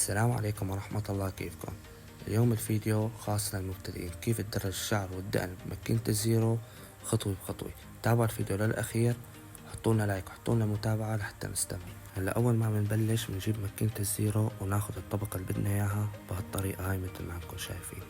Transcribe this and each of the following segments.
السلام عليكم ورحمة الله، كيفكم؟ اليوم الفيديو خاص للمبتدئين، كيف تدرج الشعر والدقن بماكينة الزيرو خطوة بخطوة. تابعوا الفيديو للأخير، حطولنا لايك وحطولنا متابعة لحتى نستمر. هلا أول ما بنبلش بنجيب ماكينة الزيرو وناخد الطبقة اللي بدنا إياها بهالطريقة هاي مثل ما انكم شايفين.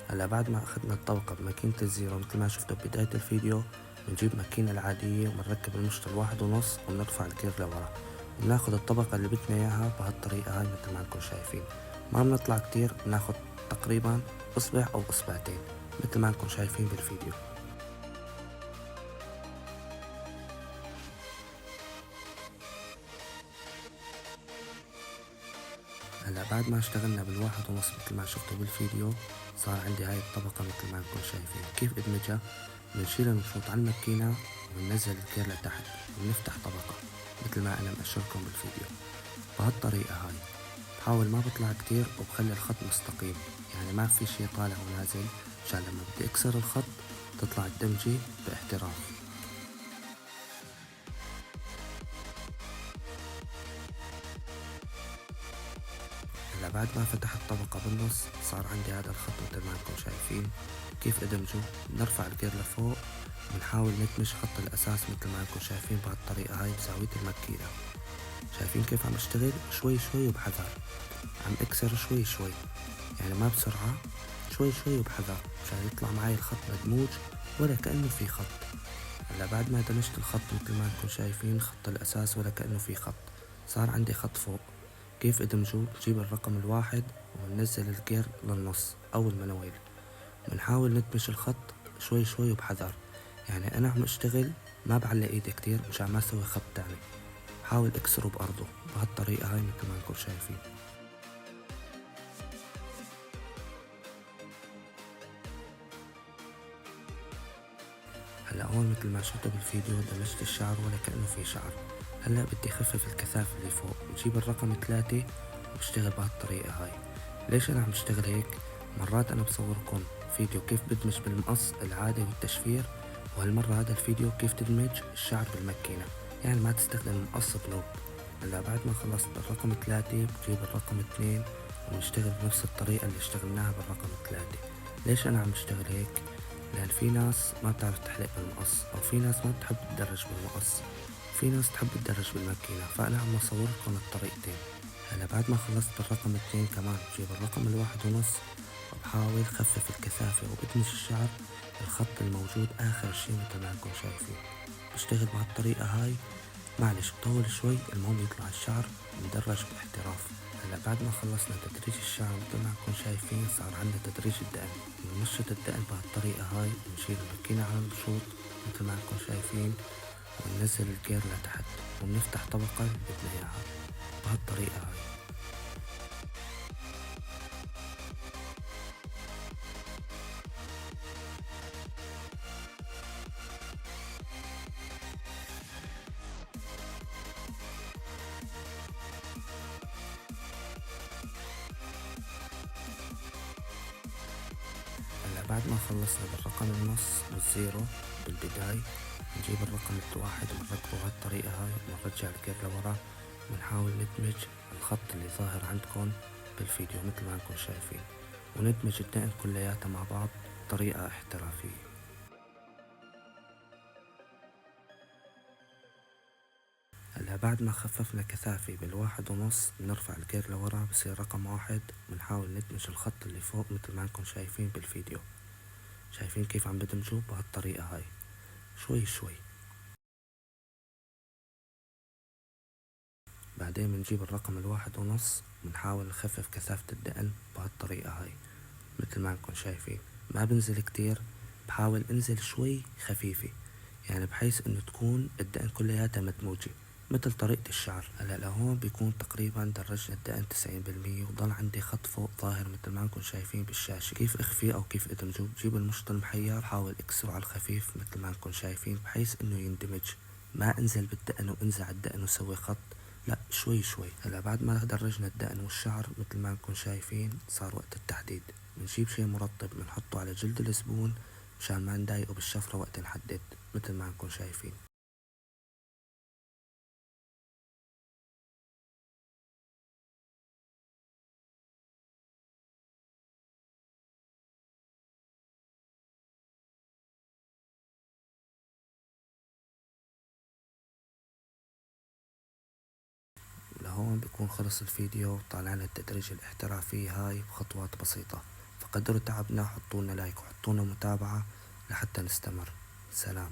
هلا بعد ما أخدنا الطبقة بماكينة الزيرو مثل ما شفتوا ببداية الفيديو، بنجيب ماكينة العادية وبنركب المشط 1.5 وبنرفع الكير لورا، وبناخد الطبقة اللي بدنا إياها بهالطريقة هاي مثل ما انكم شايفين. ما بنطلع كتير، بناخد تقريبا إصبع أو إصبعتين مثل ما انكم شايفين بالفيديو. هلا بعد ما اشتغلنا بال1.5 مثل ما شفتوا بالفيديو، صار عندي هاي الطبقة مثل ما انكم شايفين. كيف ادمجها؟ بنشيل المشروط عن الماكينة وبننزل الكير لتحت وبنفتح طبقة مثل ما انا مأشركم بالفيديو بهالطريقة هاي. بحاول ما بطلع كتير وبخلي الخط مستقيم، يعني ما في شي طالع ونازل، عشان لما بدي اكسر الخط تطلع الدمجة باحتراف. هلا بعد ما فتحت طبقة بالنص صار عندي هذا الخط مثل ما انكم شايفين. كيف ادمجه؟ بنرفع الجير لفوق وبنحاول ندمج خط الاساس مثل ما انكم شايفين بهالطريقة هاي بزاوية الماكينة. شايفين كيف عم اشتغل؟ شوي شوي وبحذر، عم اكسر شوي شوي، يعني ما بسرعة، شوي شوي وبحذر مشان يطلع معي الخط مدموج ولا كأنه في خط. هلا بعد ما دمجت الخط مثل ما انكم شايفين خط الاساس ولا كأنه في خط، صار عندي خط فوق. كيف ادمجه؟ بجيب الرقم الواحد وننزل الجير للنص او المنويل، بنحاول ندمج الخط شوي شوي وبحذر، يعني انا عم اشتغل ما بعلق ايدي كتير مشان ما اسوي خط تاني، بحاول اكسره بارضه بهالطريقة هاي مثل ما انكم شايفين. هلا هون مثل ما شفتوا بالفيديو دمجت الشعر ولا كأنه في شعر. هلا بدي اخفف الكثافة اللي فوق، بجيب الرقم 3 وبشتغل بهالطريقة هاي. ليش انا عم اشتغل هيك؟ مرات انا بصوركم فيديو كيف بدمج بالمقص العادي والتشفير، وهالمرة هذا الفيديو كيف تدمج الشعر بالماكينة، يعني ما تستخدم مقص بنوب. هلا بعد ما خلصت بالرقم 3 بجيب الرقم 2 ونشتغل بنفس الطريقة اللي اشتغلناها بالرقم 3. ليش انا عم اشتغل هيك؟ لأن في ناس ما بتعرف تحلق بالمقص، أو في ناس ما بتحب تدرج بالمقص، في ناس تحب تدرج بالماكينة، فأنا عم أصور لكم الطريقتين. هلا بعد ما خلصت بالرقم 2 كمان بجيب الرقم 1.5 وبحاول خفف الكثافة وبدمج الشعر الخط الموجود آخر شي مثل ما انكم شايفين. بشتغل بهالطريقة هاي، معلش بطول شوي، المهم يطلع الشعر مدرج باحتراف. هلا بعد ما خلصنا تدريج الشعر مثل ما انكم شايفين صار عندنا تدريج الدقن. بنمشط الدقن بهالطريقة هاي، بنشيل الماكينة على المشوط مثل ما انكم شايفين وننزل الجير لتحت وبنفتح طبقة اللي بدنا اياها بهالطريقة هاي. هلا بعد ما خلصنا بالرقم النص والزيرو بالبداية، نجيب الرقم الواحد ونركبه بهالطريقة هاي ونرجع الجير لورا ونحاول ندمج الخط اللي ظاهر عندكم بالفيديو مثل ما انكم شايفين، وندمج الدقن كلياتها مع بعض بطريقة احترافية. هلا بعد ما خففنا كثافة بال1.5 بنرفع الجير لورا بصير رقم 1، بنحاول ندمج الخط اللي فوق مثل ما انكم شايفين بالفيديو. شايفين كيف عم بدمجه بهالطريقة هاي شوي شوي. بعدين بنجيب الرقم 1.5 بنحاول نخفف كثافة الدقن بهالطريقة هاي مثل ما انكم شايفين. ما بنزل كتير، بحاول انزل شوي خفيفة، يعني بحيث انه تكون الدقن كلياتها مدموجة مثل طريقة الشعر. هلا لهون بيكون تقريبا درجنا الدقن 90%، وضل عندي خط فوق ظاهر مثل ما انكم شايفين بالشاشة. كيف اخفيه او كيف ادمجه؟ بجيب المشط المحير حاول اكسره على الخفيف مثل ما انكم شايفين بحيث انه يندمج، ما انزل بالدقن وانزع الدقن وسوي خط، لا شوي شوي. هلا بعد ما درجنا الدقن والشعر مثل ما انكم شايفين صار وقت التحديد. بنجيب شي مرطب بنحطه على جلد الزبون مشان ما نضايقه بالشفرة وقت نحدد مثل ما انكم شايفين. هون بيكون خلص الفيديو. طالعنا التدريج الاحترافي هاي بخطوات بسيطة، فقدروا تعبنا، حطولنا لايك وحطولنا متابعة لحتى نستمر. سلام.